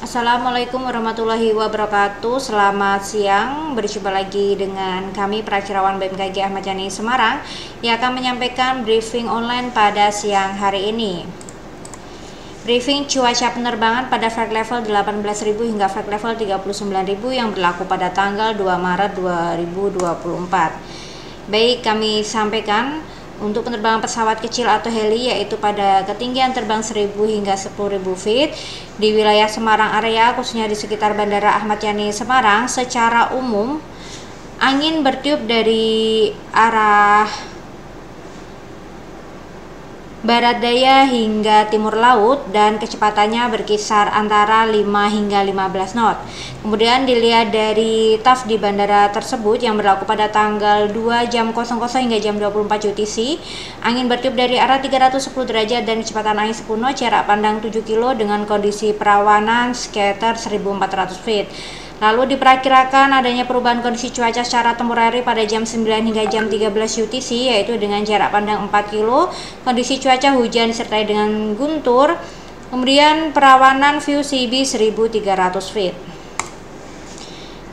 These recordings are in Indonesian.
Assalamualaikum warahmatullahi wabarakatuh. Selamat siang, berjumpa lagi dengan kami Perakirawan BMKG Ahmad Yani Semarang yang akan menyampaikan briefing online pada siang hari ini. Briefing cuaca penerbangan pada flight level 18.000 hingga flight level 39.000 yang berlaku pada tanggal 2 Maret 2024. Baik, kami sampaikan untuk penerbangan pesawat kecil atau heli yaitu pada ketinggian terbang 1000 hingga 10.000 feet di wilayah Semarang area, khususnya di sekitar Bandara Ahmad Yani Semarang. Secara umum angin bertiup dari arah barat daya hingga timur laut dan kecepatannya berkisar antara 5 hingga 15 knot. Kemudian dilihat dari TAF di bandara tersebut yang berlaku pada tanggal 2 jam 00 hingga jam 24 UTC, angin bertiup dari arah 310 derajat dan kecepatan angin 10 knot, jarak pandang 7 kilo dengan kondisi perawanan sekitar 1400 feet. Lalu diperkirakan adanya perubahan kondisi cuaca secara temporary pada jam 9 hingga jam 13 UTC, yaitu dengan jarak pandang 4 kilo, kondisi cuaca hujan disertai dengan guntur, kemudian perawanan view CB 1300 feet.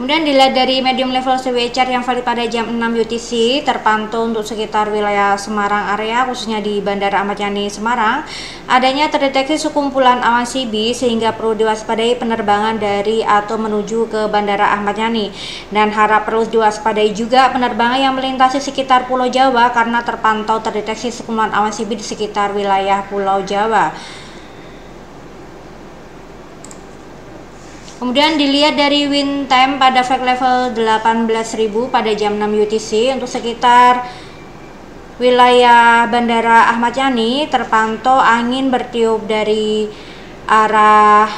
Kemudian dilihat dari medium level CWCR yang valid pada jam 6 UTC, terpantau untuk sekitar wilayah Semarang area, khususnya di Bandara Ahmad Yani Semarang, adanya terdeteksi sekumpulan awan CB sehingga perlu diwaspadai penerbangan dari atau menuju ke Bandara Ahmad Yani, dan harap perlu diwaspadai juga penerbangan yang melintasi sekitar Pulau Jawa karena terpantau terdeteksi sekumpulan awan CB di sekitar wilayah Pulau Jawa. Kemudian dilihat dari wind time pada flight level 18.000 pada jam 6 UTC untuk sekitar wilayah Bandara Ahmad Yani, terpantau angin bertiup dari arah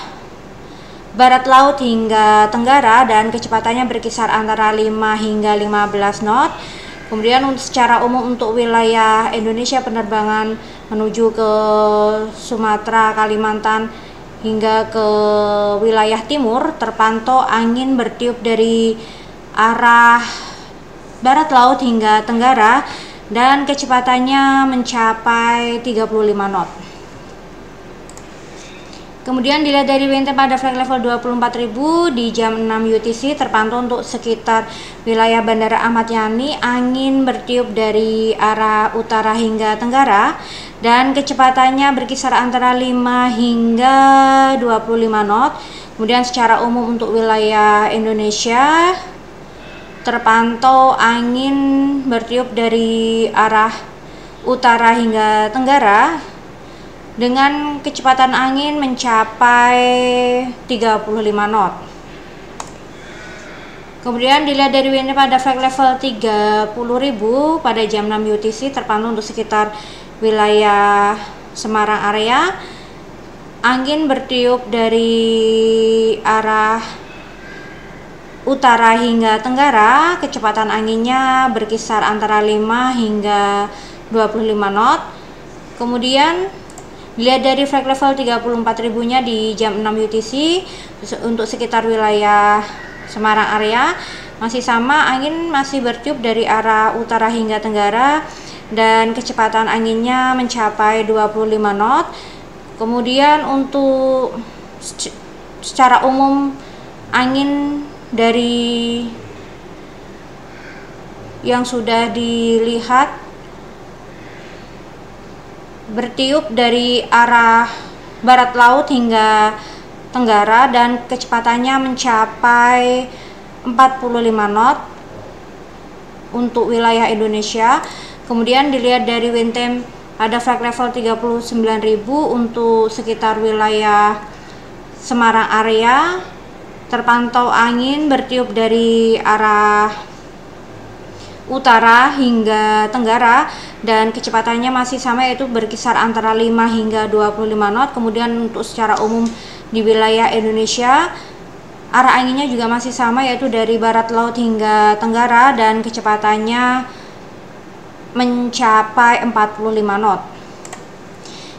barat laut hingga tenggara dan kecepatannya berkisar antara 5 hingga 15 knot. Kemudian secara umum untuk wilayah Indonesia, penerbangan menuju ke Sumatera, Kalimantan hingga ke wilayah timur, terpantau angin bertiup dari arah barat laut hingga tenggara dan kecepatannya mencapai 35 knot. Kemudian dilihat dari wind pada flight level 24.000 di jam 6 UTC, terpantau untuk sekitar wilayah Bandara Ahmad Yani angin bertiup dari arah utara hingga tenggara dan kecepatannya berkisar antara 5 hingga 25 knot. Kemudian secara umum untuk wilayah Indonesia, terpantau angin bertiup dari arah utara hingga tenggara dengan kecepatan angin mencapai 35 knot. Kemudian dilihat dari wind pada flight level 30.000 pada jam 6 UTC, terpantau untuk sekitar wilayah Semarang area, angin bertiup dari arah utara hingga tenggara, kecepatan anginnya berkisar antara 5 hingga 25 knot. Kemudian dilihat dari flight level 34.000 nya di jam 6 UTC untuk sekitar wilayah Semarang area, masih sama, angin masih bertiup dari arah utara hingga tenggara dan kecepatan anginnya mencapai 25 knot. Kemudian untuk secara umum angin dari yang sudah dilihat bertiup dari arah barat laut hingga tenggara dan kecepatannya mencapai 45 knot untuk wilayah Indonesia. Kemudian dilihat dari wind time pada flight level 39.000 untuk sekitar wilayah Semarang area, terpantau angin bertiup dari arah utara hingga tenggara dan kecepatannya masih sama, yaitu berkisar antara 5 hingga 25 knot. Kemudian untuk secara umum di wilayah Indonesia, arah anginnya juga masih sama, yaitu dari barat laut hingga tenggara dan kecepatannya mencapai 45 knot.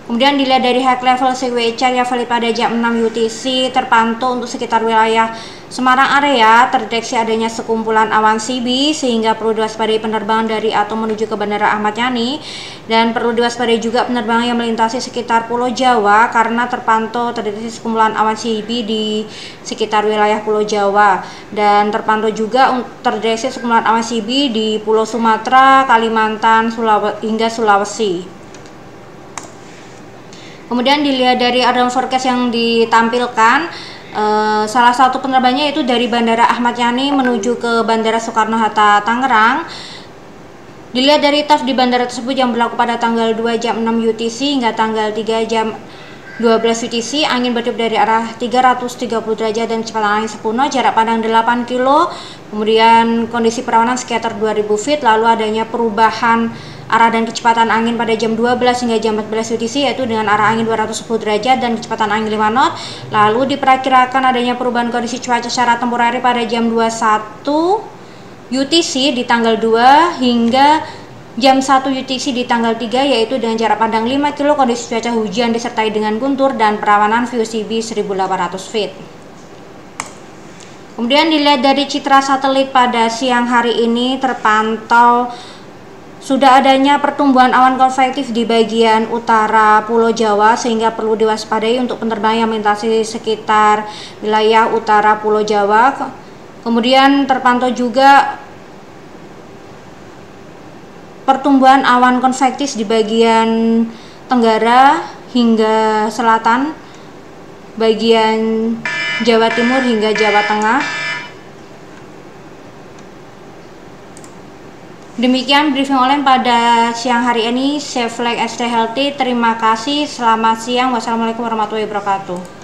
Kemudian dilihat dari high level seaway chart yang valid pada jam 6 UTC, terpantau untuk sekitar wilayah Semarang area terdeteksi adanya sekumpulan awan CB sehingga perlu diwaspadai penerbangan dari atau menuju ke Bandara Ahmad Yani, dan perlu diwaspadai juga penerbangan yang melintasi sekitar Pulau Jawa karena terpantau terdeteksi sekumpulan awan CB di sekitar wilayah Pulau Jawa, dan terpantau juga terdeteksi sekumpulan awan CB di Pulau Sumatera, Kalimantan, hingga Sulawesi. Kemudian dilihat dari advance forecast yang ditampilkan, salah satu penerbangannya itu dari Bandara Ahmad Yani menuju ke Bandara Soekarno-Hatta Tangerang. Dilihat dari TAF di bandara tersebut yang berlaku pada tanggal 2 jam 6 UTC hingga tanggal 3 jam 12 UTC, angin bertiup dari arah 330 derajat dan kecepatan angin sepenuhnya, jarak pandang 8 kilo. Kemudian kondisi perawanan sekitar 2000 feet, lalu adanya perubahan arah dan kecepatan angin pada jam 12 hingga jam 14 UTC, yaitu dengan arah angin 210 derajat dan kecepatan angin 5 knot. Lalu diperkirakan adanya perubahan kondisi cuaca secara temporari pada jam 21 UTC di tanggal 2 hingga jam 1 UTC di tanggal 3, yaitu dengan jarak pandang 5 kilo, kondisi cuaca hujan disertai dengan guntur dan perawanan VOCB 1800 feet. Kemudian dilihat dari citra satelit pada siang hari ini, terpantau sudah adanya pertumbuhan awan konvektif di bagian utara Pulau Jawa sehingga perlu diwaspadai untuk penerbangan yang melintasi sekitar wilayah utara Pulau Jawa. Kemudian terpantau juga pertumbuhan awan konvektif di bagian tenggara hingga selatan, bagian Jawa Timur hingga Jawa Tengah. Demikian briefing online pada siang hari ini. Safe flight and stay healthy. Terima kasih. Selamat siang. Wassalamualaikum warahmatullahi wabarakatuh.